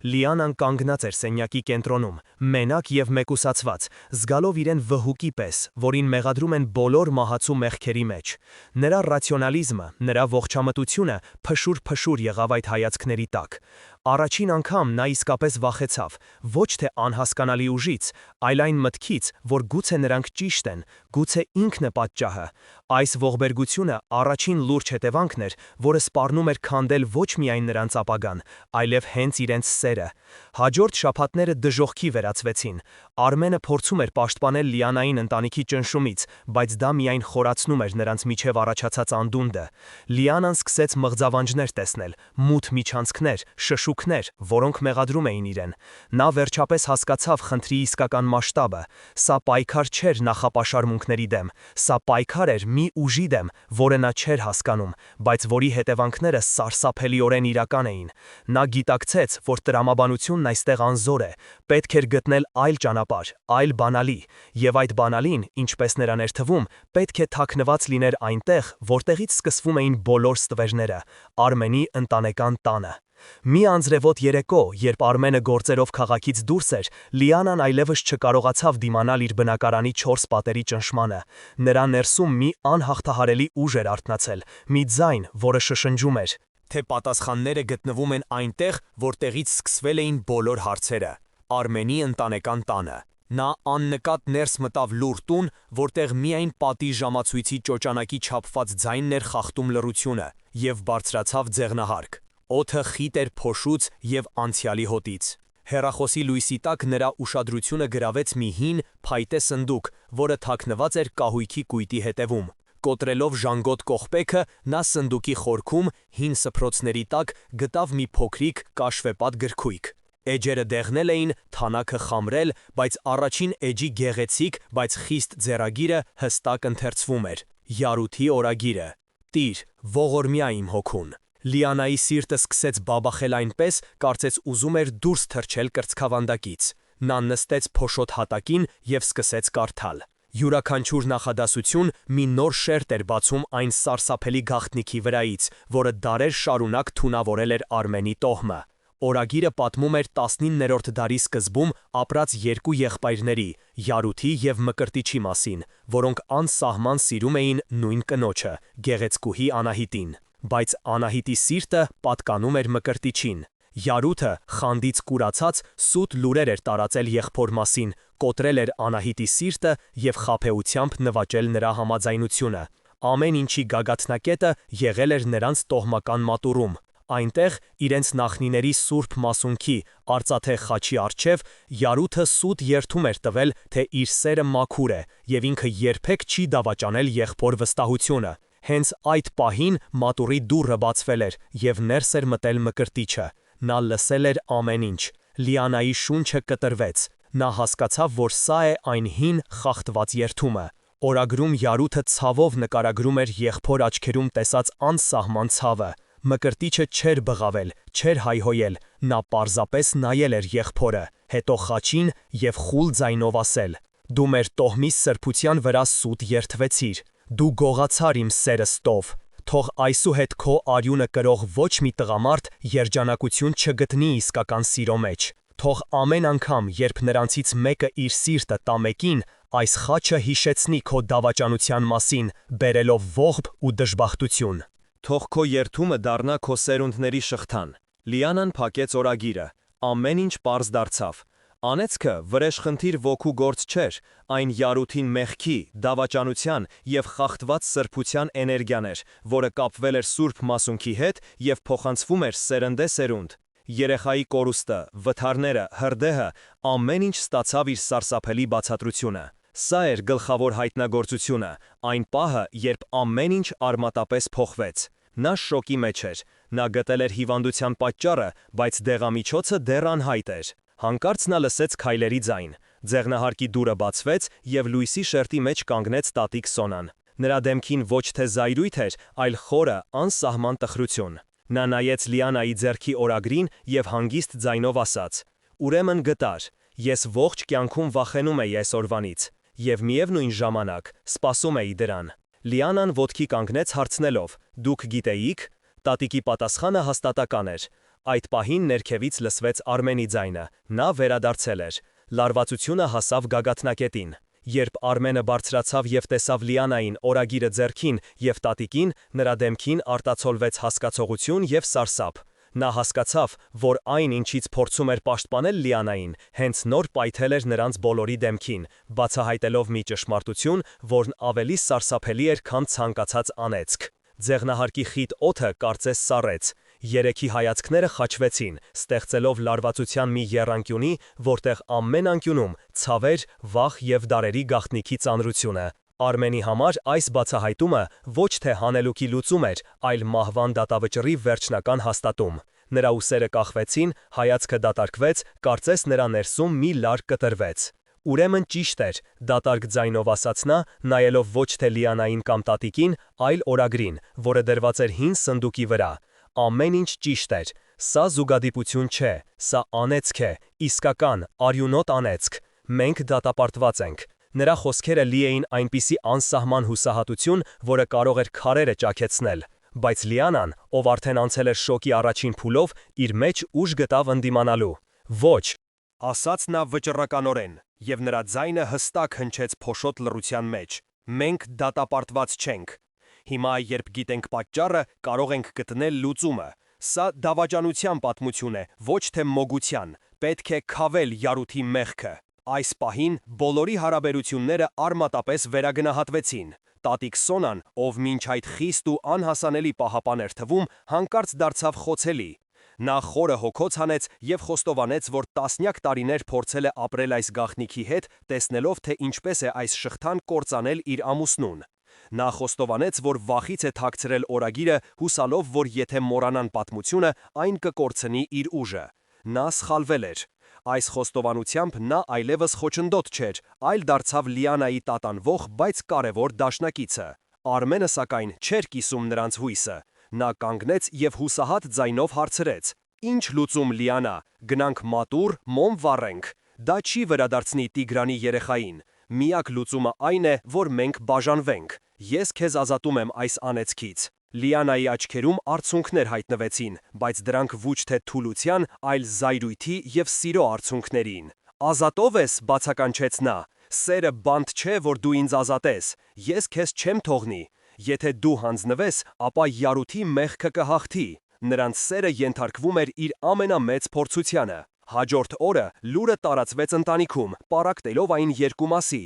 Լիանան կանգնած էր սենյակի կենտրոնում, մենակ և մեկուսացված, զգալով իրեն վհուկի պես, որին մեղադրում են բոլոր մահացու մեղքերի մեջ։ Նրա ռացիոնալիզմը, նրա ողջամտությունը փշուր-փշուր եղավ այդ հայացքների տակ։ Առաջին անգամ նա իսկապես վախեցավ, ոչ թե անհասկանալի ուժից, այլ այն մտքից, որ գուցե նրանք ճիշտ են, գուցե ինքն է պատճառը։ Այս ողբերգությունը առաջին լուրջ հետևանքն էր, որը սպառնում էր քանդել ոչ միայն նրանց ապագան, այլև հենց իրենց սերը։ Հաջորդ շաբաթները դժոխքի վերածվեցին։ Արմենը փորձում էր պաշտպանել Լիանային ընտանիքի ճնշումից, բայց դա միայն խորացնում էր նրանց միջև առաջացած անդունդը։ Լիանան սկսեց մղձավանջներ տեսնել, մութ միջանցքներ, շշուկներ, որոնք մեղադրում էին իրեն։ Նա վերջապես հասկացավ խնդրի իսկական մասշտաբը։ Սա պայքար չէր նախապաշարմունքների դեմ, սա պայքար էր մի ուժի դեմ, որը նա չէր հասկանում, բայց որի հետևանքները սարսափելիորեն իրական էին։ Նա գիտակցեց, որ տրամաբանությունն այստեղ անզոր է, պետք էր գտնել այլ ճանապարհ, այլ բանալի, եւ այդ բանալին, ինչպես նրան էր թվում, պետք է թաքնված լիներ այնտեղ, որտեղից սկսվում էին բոլոր ստվերները՝ Արմենի ընտանեկան տանը։ Մի անձրևոտ երեկո, երբ Արմենը գործերով քաղաքից դուրս էր, Լիանան այլևս չկարողացավ դիմանալ իր բնակարանի 4 պատերի ճնշմանը։ Նրա ներսում մի անհաղթահարելի ուժ էր արթնացել, մի ձայն, որը շշնջում էր, թե պատասխանները գտնվում են այնտեղ, որտեղից սկսվել էին բոլոր հարցերը՝ Արմենի ընտանեկան տանը։ Նա աննկատ ներս մտավ լուռ տուն, որտեղ միայն պատի ժամացույցի ճոճանակի չափված ձայնն էր խախտում լռությունը, եւ բարձրացավ ձեղնահարկ։ Օդը խիտ էր փոշուց եւ անցյալի հոտից։ Հեռախոսի լույսի տակ նրա ուշադրությունը գրավեց մի հին, փայտե սնդուկ, որը թաքնված էր կահույքի կույտի հետևում։ Կոտրելով ժանգոտ կողպեքը, նա սնդուկի խորքում, հին սփռոցների տակ, գտավ մի փոքրիկ, կաշվեպատ գրքույկ։ Էջերը դեղնել էին, թանակը խամրել, բայց առաջին էջի գեղեցիկ, բայց խիստ ձեռագիրը հստակ ընթերցվում էր. Յարութի օրագիրը։ Տիր, ողորմյա իմ հոգուն։ Լիանայի սիրտը սկսեց բաբախել այնպես, կարծես ուզում էր դուրս թռչել կրծքավանդակից։ Նա նստեց փոշոտ հատակին եւ սկսեց կարդալ։ Յուրաքանչյուր նախադասություն մի նոր շերտ էր բացում այն սարսափելի գաղտնիքի վրայից, որը դարեր շարունակ թունավորել էր Արմենի տոհմը։ Օրագիրը պատմում էր 19-րդ դարի սկզբում ապրած երկու եղբայրների՝ Յարութի եւ Մկրտիչի մասին, որոնք անսահման սիրում էին նույն կնոջը՝ գեղեցկուհի Անահիտին։ Բայց Անահիտի սիրտը պատկանում էր Մկրտիչին։ Յարութը, խանդից կուրացած, սուտ լուրեր էր տարածել եղբոր մասին, կոտրել էր Անահիտի սիրտը եւ խաբեությամբ նվաճել նրա համաձայնությունը։ Ամեն ինչի գագաթնակետը եղել էր նրանց տոհմական մատուռում։ Այնտեղ, իրենց նախնիների սուրբ մասունքի, արծաթե խաչի առջև, Յարութը սուտ երդում էր տվել, թե իր սերը մաքուր է, եւ ինքը երբեք չի դավաճանել եղբոր վստահությունը։ Հենց այդ պահին մատուռի դուռը բացվել էր, եւ ներս էր մտել Մկրտիչը։ Նա լսել էր ամեն ինչ։ Լիանայի շունչը կտրվեց։ Նա հասկացավ, որ սա է այն հին խախտված երդումը։ Օրագրում Յարութը ցավով նկարագրում էր եղբոր աչքերում տեսած անսահման ցավը։ Մկրտիչը չէր բղավել, չէր հայհոյել, նա պարզապես նայել էր եղբորը, հետո խաչին եւ խուլ ձայնով ասել. «Դու մեր տոհմի սրբության վրա սուտ երդվեցիր, դու գողացար իմ սերը ստով, թող այսուհետ քո արյունը կրող ոչ մի տղամարդ երջանակություն չգտնի իսկական սիրո մեջ, թող ամեն անգամ, երբ նրանցից մեկը իր սիրտը տա մեկին, այս խաչը հիշեցնի քո դավաճանության մասին, բերելով ողբ ու դժբախտություն։ Թող քո երդումը դառնա քո սերունդների շղթան»։ Լիանան փակեց օրագիրը, ամեն ինչ պարզ դարձավ։ Անեծքը վրեժխնդիր ոգու գործ չէր, այն Յարութին մեղքի, դավաճանության եւ խախտված սրբության էներգիան էր, որը կապվել էր սուրբ մասունքի հետ եւ փոխանցվում էր սերնդե սերունդ։ Երեխայի կորուստը, վթարները, հրդեհը, ամեն ինչ ստացավ իր սարսափելի բացատրությունը։ Սա էր գլխավոր հայտնագործությունը, այն պահը, երբ ամեն ինչ արմատապես փոխվեց։ Նա շոկի մեջ էր, նա գտել էր հիվանդության պատճառը, բայց դեղամիջոցը դեռ անհայտ էր։ Հանկարծ նա լսեց քայլերի ձայն, ձեղնահարկի դուռը բացվեց եւ լույսի շերտի մեջ կանգնեց տատիկ Սոնան։ Նրա դեմքին ոչ թե զայրույթ էր, այլ խորը, անսահման տխրություն։ Նա նայեց Լիանայի ձեռքի օրագրին եւ հանգիստ ձայնով ասաց. «Ուրեմն գտար, ես ողջ կյանքում վախենում էի այսօրվանից, եւ միևնույն ժամանակ սպասում էի դրան»։ Լիանան ոտքի կանգնեց հարցնելով. «Դուք գիտեիք»։ Տատիկի պատասխանը հաստատական էր։ Այդ պահին ներքևից լսվեց Արմենի ձայնը, նա վերադարձել էր։ Լարվածությունը հասավ գագաթնակետին։ Երբ Արմենը բարձրացավ եւ տեսավ Լիանային օրագիրը ձեռքին եւ տատիկին, նրա դեմքին արտացոլվեց հասկացողություն եւ սարսափ։ Նա հասկացավ, որ այն, ինչից փորձում էր պաշտպանել Լիանային, հենց նոր պայթել էր նրանց բոլորի դեմքին, բացահայտելով մի ճշմարտություն, որն ավելի սարսափելի էր, քան ցանկացած անեծք։ Ձեղնահարկի խիտ օդը կարծես սառեց, երեքի հայացքները խաչվեցին, ստեղծելով լարվածության մի եռանկյունի, որտեղ ամեն անկյունում ցավեր, վախ և դարերի գաղտնիքի ծանրությունը։ Արմենի համար այս բացահայտումը ոչ թե հանելուկի լուծում էր, այլ մահվան դատավճռի վերջնական հաստատում։ Նրա ուսերը կախվեցին, հայացքը դատարկվեց, կարծես նրա ներսում մի լար կտրվեց։ Ուրեմն ճիշտ էր, դատարկ ձայնով ասաց նա, նայելով ոչ թե Լիանային կամ տատիկին, այլ օրագրին, որը դրված էր հին սնդուկի վրա։ Ամեն ինչ ճիշտ էր։ Սա զուգադիպություն չէ, սա անեծք է, իսկական, արյունոտ անեծք։ Մենք դատապարտված ենք։ Նրա խոսքերը լի էին այնպիսի անսահման հուսահատություն, որը կարող էր քարերը ճաքեցնել, բայց Լիանան, ով արդեն անցել էր շոկի առաջին փուլով, իր մեջ ուժ գտավ ընդդիմանալու։ Ոչ, ասաց նա վճռականորեն, և նրա ձայնը հստակ հնչեց փոշոտ լռության մեջ։ Մենք դատապարտված չենք։ Հիմա, երբ գիտենք պատճառը, կարող ենք գտնել լուծումը։ Սա դավաճանության պատմություն է, ոչ թե մոգության։ Պետք է քավել յարութի մեղքը։ Այս պահին բոլորի հարաբերությունները արմատապես վերագնահատվեցին։ Տատիկ Սոնան, ով մինչ այդ խիստ ու անհասանելի պահապան էր թվում, հանկարծ դարձավ խոցելի։ Նա խորը հոգոց հանեց և խոստովանեց, որ տասնյակ տարիներ փորձել է ապրել այս գաղտնիքի հետ, տեսնելով, թե ինչպես է այս շղթան կործանել իր ամուսնուն։ Նա խոստովանեց, որ վախից է թաքցրել օրագիրը, հուսալով, որ եթե մոռանան պատմությունը, այն կկորցնի իր ուժը։ Նա սխալվել էր։ Այս խոստովանությամբ նա այլևս խոչընդոտ չէր, այլ դարձավ Լիանայի տատանվող, բայց կարևոր դաշնակիցը։ Արմենը, սակայն, չէր կիսում նրանց հույսը։ Նա կանգնեց և հուսահատ ձայնով հարցրեց. «Ինչ լուծում, Լիանա, գնանք մատուռ, մոմ վառենք։ Դա չի վերադարձնի Տիգրանի երեխային։ Միակ լուծումը այն է, որ մենք բաժանվենք։ Ես քեզ ազատում եմ այս անեծքից»։ Լիանայի աչքերում արցունքներ հայտնվեցին, բայց դրանք ոչ թե թուլության, այլ զայրույթի և սիրո արցունքներին։ «Ազատո՞վ ես», բացականչեց նա։ «Սերը բանտ չէ, որ դու ինձ ազատես։ Ես քեզ չեմ թողնի։ Եթե դու հանձնվես, ապա յարութի մեղքը կհաղթի»։ Նրանց սերը ենթարկվում էր իր ամենամեծ փորձությանը։ Հաջորդ օրը լուրը տարածվեց ընտանիքում, պառակտելով այն երկու մասի։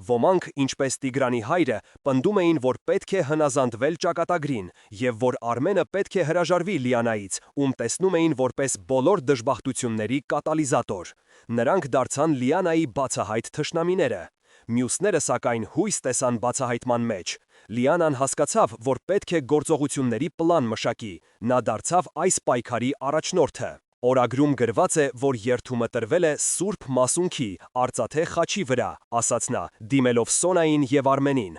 Ոմանք, ինչպես Տիգրանի հայրը, պնդում էին, որ պետք է հնազանդվել ճակատագրին, և որ Արմենը պետք է հրաժարվի Լիանայից, ում տեսնում էին որպես բոլոր դժբախտությունների կատալիզատոր։ Նրանք դարձան Լիանայի բացահայտ թշնամիները։ Մյուսները, սակայն, հույս տեսան բացահայտման մեջ։ Լիանան հասկացավ, որ պետք է գործողությունների պլան մշակի։ Նա դարձավ այս պայքարի առաջնորդը։ Օրագրում գրված է, որ երդումը տրվել է Սուրբ Մասունքի, արծաթե խաչի վրա, ասաց նա, դիմելով Սոնային և Արմենին։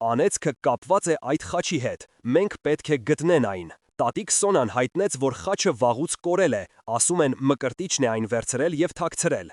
Անեծքը կապված է այդ խաչի հետ, մենք պետք է գտնեն այն։ Տատիկ Սոնան հայտնեց, որ խաչը վաղուց կորել է, ասում են Մկրտիչն է այն վերցրել և թաքցրել։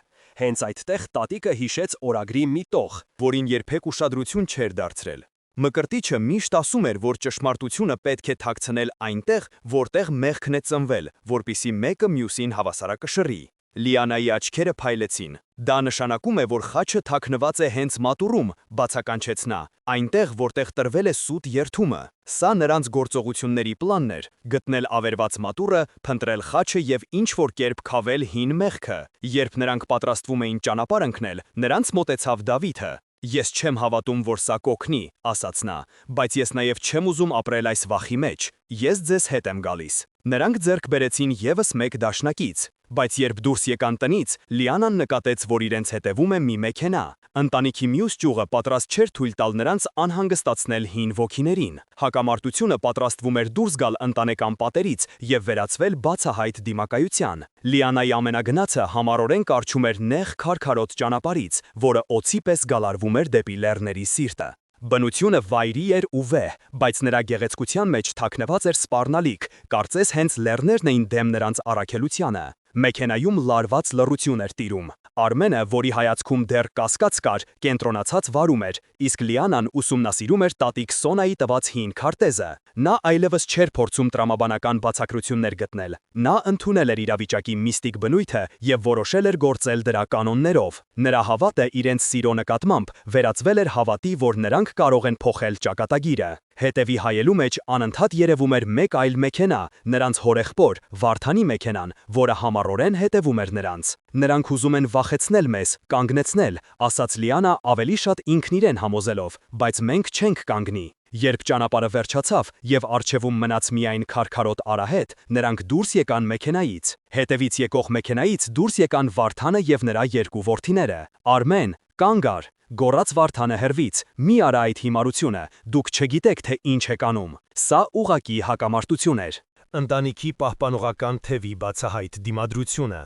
Հենց այդտեղ տատիկը հիշեց օրագրի մի տող, որին երբեք ուշադրություն չէր դարձրել։ Մկրտիչը միշտ ասում էր, որ ճշմարտությունը պետք է թաքցնել այնտեղ, որտեղ մեղքն է ծնվել, որպեսզի մեկը մյուսին հավասարակշռի։ Լիանայի աչքերը փայլեցին։ Դա նշանակում է, որ խաչը թաքնված է հենց մատուռում, բացականչեց նա, այնտեղ, որտեղ տրվել է սուտ երդումը։ Սա նրանց գործողությունների պլանն էր՝ գտնել ավերված մատուռը, փնտրել խաչը և ինչ-որ կերպ քավել հին մեղքը։ Երբ նրանք պատրաստվում էին ճանապարհ ընկնել, նրանց մոտեցավ Դավիթը։ «Ես չեմ հավատում, որ սա կօգնի», ասաց նա, «բայց ես նաև չեմ ուզում ապրել այս վախի մեջ։ Ես ձեզ հետ եմ գալիս»։ Նրանք ձեռք բերեցին ևս մեկ դաշնակից, բայց երբ դուրս եկան տնից, Լիանան նկատեց, որ իրենց հետևում է մի մեքենա։ Ընտանիքի մյուս ճյուղը պատրաստ չէր թույլ տալ նրանց անհանգստացնել հին ոգիներին։ Հակամարտությունը պատրաստվում էր դուրս գալ ընտանեկան պատերից և վերածվել բացահայտ դիմակայության։ Լիանայի ամենագնացը համառորեն կառչում էր նեղ քարքարոտ ճանապարհից, որը օձի պես գալարվում էր դեպի լեռների սիրտը։ Բնությունը վայրի էր ու վեհ, բայց նրա գեղեցկության մեջ թաքնված էր սպառնալիք, կարծես հենց լեռներն էին դեմ նրանց առաքելությանը։ Մեքենայում լարված լռություն էր տիրում։ Արմենը, որի հայացքում դեռ կասկած կար, կենտրոնացած վարում էր, իսկ Լիանան ուսումնասիրում էր տատիկ Սոնայի տված հին քարտեզը։ Նա այլևս չէր փորձում տրամաբանական բացատրություններ գտնել։ Նա ընդունել էր իրավիճակի միստիկ բնույթը և որոշել էր գործել դրա կանոններով։ Նրա հավատը իրենց սիրո նկատմամբ վերածվել էր հավատի, որ նրանք կարող են փոխել ճակատագիրը։ Հետևի հայելու մեջ անընդհատ երևում էր մեկ այլ մեքենա, նրանց հորեղբոր, Վարդանի մեքենան, որը համառորեն հետևում էր նրանց։ Նրանք ուզում են վախեցնել մեզ, կանգնեցնել, ասաց Լիանա ավելի շատ ինքն իրեն համոզելով, բայց մենք չենք կանգնի։ Երբ ճանապարհը վերջացավ եւ առջևում մնաց միայն քարքարոտ արահետ, նրանք դուրս եկան մեքենայից։ Հետևից եկող մեքենայից դուրս եկան Վարդանը եւ նրա երկու որդիները։ Արմեն, կանգ առ, գոռաց Վարդանը հեռվից, մի արա այդ հիմարությունը, դուք չգիտեք, թե ինչ եք անում։ Սա ուղղակի հակամարտություն էր։ Ընտանիքի պահպանողական թևի բացահայտ դիմադրությունը։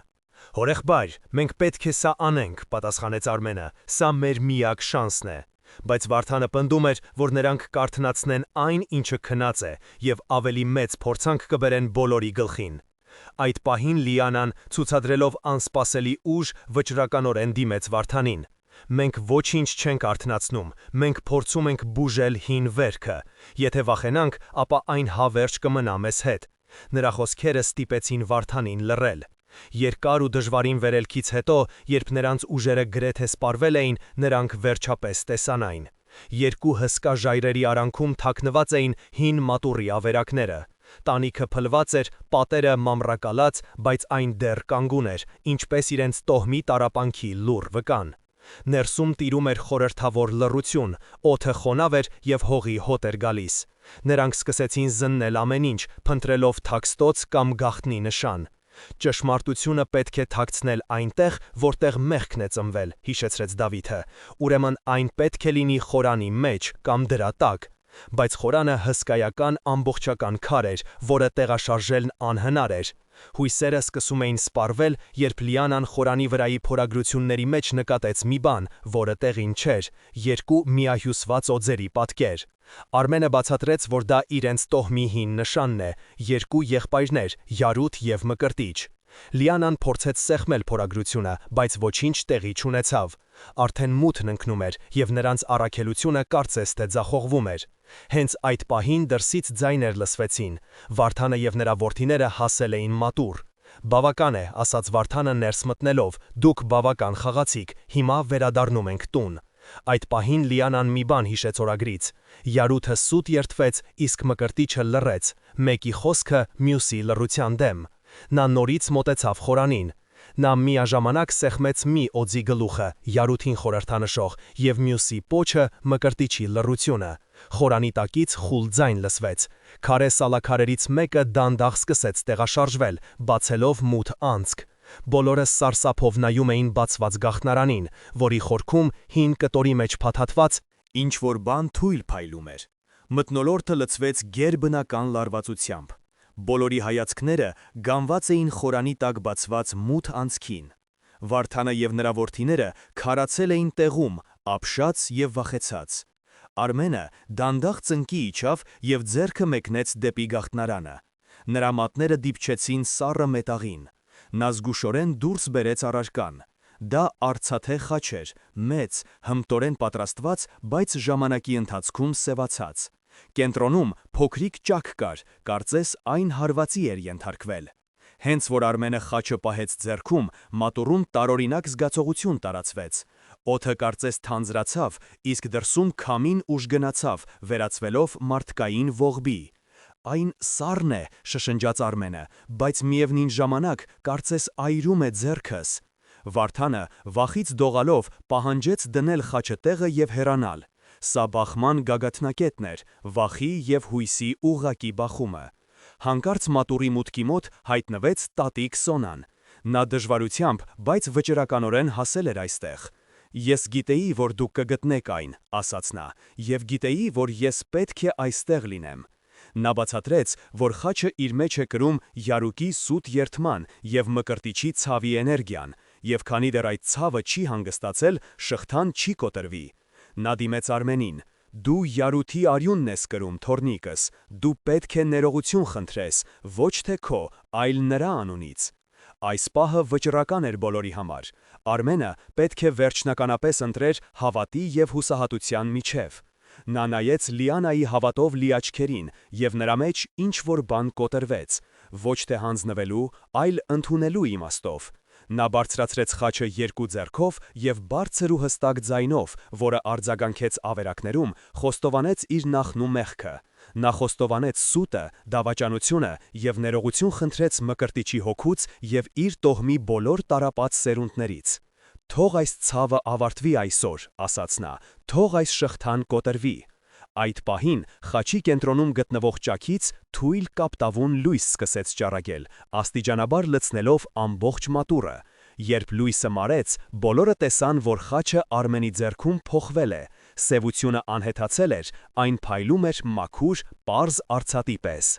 Հորեղբայր, մենք պետք է սա անենք, պատասխանեց Արմենը, սա մեր միակ շանսն է։ Բայց Վարդանը պնդում էր, որ նրանք կարթնացնեն այն, ինչը քնած է, եւ ավելի մեծ փորձանք կբերեն բոլորի գլխին։ Այդ պահին Լիանան, ցուցադրելով անսպասելի ուժ, վճռականորեն դիմեց Վարդանին։ Մենք ոչինչ չենք արթնացնում, մենք փորձում ենք բուժել հին վերքը, եթե վախենանք, ապա այն հավերժ կմնա մեզ հետ։ Նրա խոսքերը ստիպեցին Վարդանին լռել։ Երկար ու դժվարին վերելքից հետո, երբ նրանց ուժերը գրեթե սպառվել էին, նրանք վերջապես տեսան այն։ Երկու հսկա ժայռերի արանքում թաքնված էին հին մատուռի ավերակները։ Տանիքը փլված էր, պատերը մամռակալած, բայց այն դեռ կանգուն էր, ինչպես իրենց տոհմի տառապանքի լուռ վկան։ Ներսում տիրում էր խորհրդավոր լռություն, օդը խոնավ էր եւ հողի հոտ էր գալիս։ Նրանք սկսեցին զննել ամեն ինչ, փնտրելով թաքստոց կամ գաղտնի նշան։ Ճշմարտությունը պետք է թաքցնել այնտեղ, որտեղ մեղքն է ծնվել, հիշեցրեց Դավիթը։ Ուրեմն այն պետք է լինի խորանի մեջ կամ դրա տակ։ Բայց խորանը հսկայական ամբողջական քար էր, որը տեղաշարժելն անհնար էր։ Հույսերը սկսում էին սպառվել, երբ Լիանան խորանի վրայի փորագրությունների մեջ նկատեց մի բան, որը տեղին չէր՝ երկու միահյուսված օձերի պատկեր։ Արմենը բացատրեց, որ դա իրենց տոհմի հին նշանն է՝ երկու եղբայրներ՝ Յարութ եւ Մկրտիչ։ Լիանան փորձեց սեղմել փորագրությունը, բայց ոչինչ տեղի չունեցավ։ Արդեն մութն ընկնում էր, եւ նրանց առաքելությունը կարծես թե ձախողվում էր։ Հենց այդ պահին դրսից ձայներ լսվեցին։ Վարդանը եւ նրա որդիները հասել էին մատուռ։ Բավական է, ասաց Վարդանը ներս մտնելով, դուք բավական խաղացիք, հիմա վերադառնում ենք տուն։ Այդ պահին Լիանան մի բան հիշեց օրագրից։ Յարութը սուտ երդվեց, իսկ Մկրտիչը լռեց, մեկի խոսքը մյուսի լռության դեմ։ Նա նորից մոտեցավ խորանին։ Նա միաժամանակ սեղմեց մի օձի գլուխը, Յարութին խորհրդանշող, եւ մյուսի պոչը Մկրտիչի լռությունը։ Խորանի տակից խուլ ձայն լսվեց։ Քարե սալաքարերից մեկը դանդաղ սկսեց տեղաշարժվել, բացելով մութ անցք։ Բոլորը սարսափով նայում էին բացված գաղտնարանին, որի խորքում հին կտորի մեջ փաթաթված ինչ-որ բան թույլ փայլում էր։ Մթնոլորտը լցվեց գերբնական լարվածությամբ։ Բոլորի հայացքները գանված էին խորանի տակ բացված մութ անցքին։ Վարդանը եւ նրա որդիները քարացել էին տեղում, ապշած եւ վախեցած։ Արմենը դանդաղ ծնկի իջավ եւ ձեռքը մեկնեց դեպի գաղտնարանը։ Նրա մատները դիպչեցին սառը մետաղին։ Նա զգուշորեն դուրս բերեց առարկան։ Դա արծաթե խաչ էր, մեծ, հմտորեն պատրաստված, բայց ժամանակի ընթացքում սևացած։ Կենտրոնում փոքրիկ ճաք կար, կարծես այն հարվածի էր ենթարկվել։ Հենց որ Արմենը խաչը պահեց ձեռքում, մատուռում տարօրինակ զգացողություն տարածվեց։ Օդը կարծես թանձրացավ, իսկ դրսում քամին ուժ գնացավ, վերածվելով մարդկային ողբի։ Այն սառն է, շշնջաց Արմենը, բայց միևնույն ժամանակ կարծես այրում է ձեռքս։ Վարդանը վախից դողալով պահանջեց դնել խաչը տեղը եւ հեռանալ։ Սա բախման գագաթնակետն էր, վախի եւ հույսի ուղղակի բախումը։ Հանկարծ մատուռի մուտքի մոտ հայտնվեց տատիկ Սոնան։ Նա դժվարությամբ, բայց վճռականորեն հասել էր այստեղ։ Ես գիտեի, որ դուք կգտնեք այն, ասաց նա, եւ գիտեի, որ ես պետք է այստեղ լինեմ։ Նա բացատրեց, որ խաչը իր մեջ է կրում Յարուկի սուտ երդման եւ Մկրտիչի ցավի էներգիան, եւ քանի դեռ այդ ցավը չի հանգստացել, շղթան չի կոտրվի։ Նա դիմեց Արմենին. Դու Յարութի արյունն ես կրում, թորնիկս, դու պետք է ներողություն խնդրես, ոչ թե քո, այլ նրա անունից։ Այս պահը վճռական էր բոլորի համար։ Արմենը պետք է վերջնականապես ընտրեր հավատի եւ հուսահատության միջև։ Նա նայեց Լիանայի հավատով լի աչքերին, եւ նրա մեջ ինչ-որ բան կոտրվեց, ոչ թե հանձնվելու, այլ ընդունելու իմաստով։ Նա բարձրացրեց խաչը երկու ձեռքով և բարձր ու հստակ ձայնով, որը արձագանքեց ավերակներում, խոստովանեց իր նախն ու մեղքը։ Նա խոստովանեց սուտը, դավաճանությունը և ներողություն խնդրեց Մկրտիչի հոգուց և իր տոհմի բոլոր տառապած սերունդներից։ «Թող այս ցավը ավարտվի այսօր», ասաց նա, «թող այս շղթան կոտրվի»։ Այդ պահին խաչի կենտրոնում գտնվող ճաքից թույլ կապտավուն լույս սկսեց ճառագել, աստիճանաբար լցնելով ամբողջ մատուռը։ Երբ լույսը մարեց, բոլորը տեսան, որ խաչը Արմենի ձեռքում փոխվել է, սևությունը անհետացել էր, այն փայլում էր մաքուր, պարզ արծաթի պես։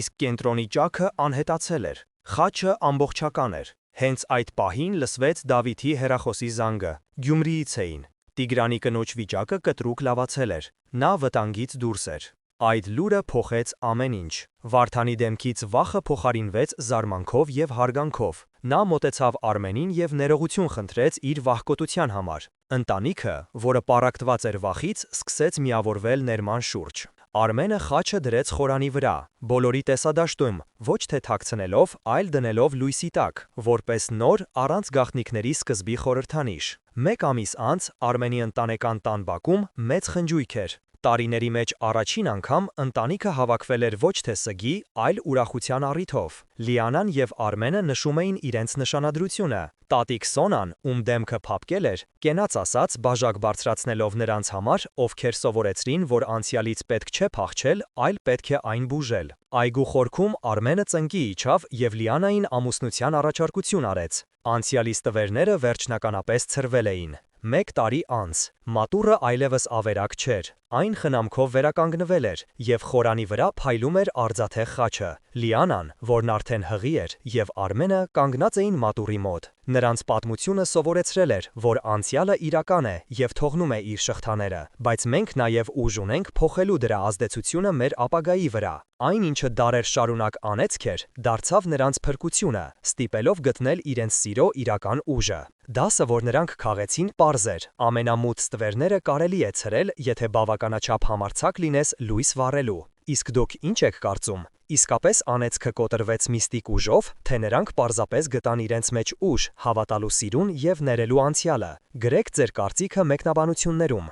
Իսկ կենտրոնի ճաքը անհետացել էր, խաչը ամբողջական էր։ Հենց այդ պահին լսվեց Դավիթի հեռախոսի զանգը։ Գյումրիից էին։ Տիգրանի կնոջ վիճակը կտրուկ լավացել էր։ Նա վտանգից դուրս էր։ Այդ լուրը փոխեց ամեն ինչ։ Վարդանի դեմքից վախը փոխարինվեց զարմանքով և հարգանքով։ Նա մոտեցավ Արմենին և ներողություն խնդրեց իր վախկոտության համար։ Ընտանիքը, որը պառակտված էր վախից, սկսեց միավորվել ներման շուրջ։ Արմենը խաչը դրեց խորանի վրա, բոլորի տեսադաշտում, ոչ թե թաքցնելով, այլ դնելով լույսի տակ, որպես նոր, առանց գաղտնիքների սկզբի խորհրդանիշ։ Մեկ ամիս անց Արմենի ընտանեկան տան բակում մեծ խնջույք էր։ Տարիների մեջ առաջին անգամ ընտանիքը հավաքվել էր ոչ թե սգի, այլ ուրախության առիթով։ Լիանան և Արմենը նշում էին իրենց նշանադրությունը։ Տատիկ Սոնան, ում դեմքը փափկել էր, կենաց ասած բաժակ բարձրացնելով նրանց համար, ովքեր սովորեցրին, որ անցյալից պետք չէ փախչել, այլ պետք է այն բուժել։ Այգու խորքում Արմենը ծնկի իջավ և Լիանային ամուսնության առաջարկություն արեց։ Անցյալի ստվերները վերջնականապես ցրվել էին։ Մեկ տարի անց մատուռը այլևս ավերակ չէր, այն խնամքով վերականգնվել էր, և խորանի վրա փայլում էր արծաթե խաչը։ Լիանան, որն արդեն հղի էր, և Արմենը կանգնած էին մատուռի մոտ։ Նրանց պատմությունը սովորեցրել էր, որ անցյալը իրական է և թողնում է իր շղթաները, բայց մենք նաև ուժ ունենք փոխելու դրա ազդեցությունը մեր ապագայի վրա։ Այն, ինչը դարեր շարունակ անեծք էր, դարձավ նրանց փրկությունը, ստիպելով գտնել իրենց սիրո իրական ուժը։ Դասը, որ նրանք քաղեցին, պարզ էր. ամենամութ ստվերները կարելի է ցրել, եթե բավականաչափ համարձակ լինես լույս վառելու։ Իսկ դուք ինչ եք կարծում։ Իսկապես անեծքը կոտրվեց միստիկ ուժով, թե նրանք պարզապես գտան իրենց մեջ ուժ հավատալու սիրուն և ներելու անցյալը։ Գրեք ձեր կարծիքը մեկնաբանություններում։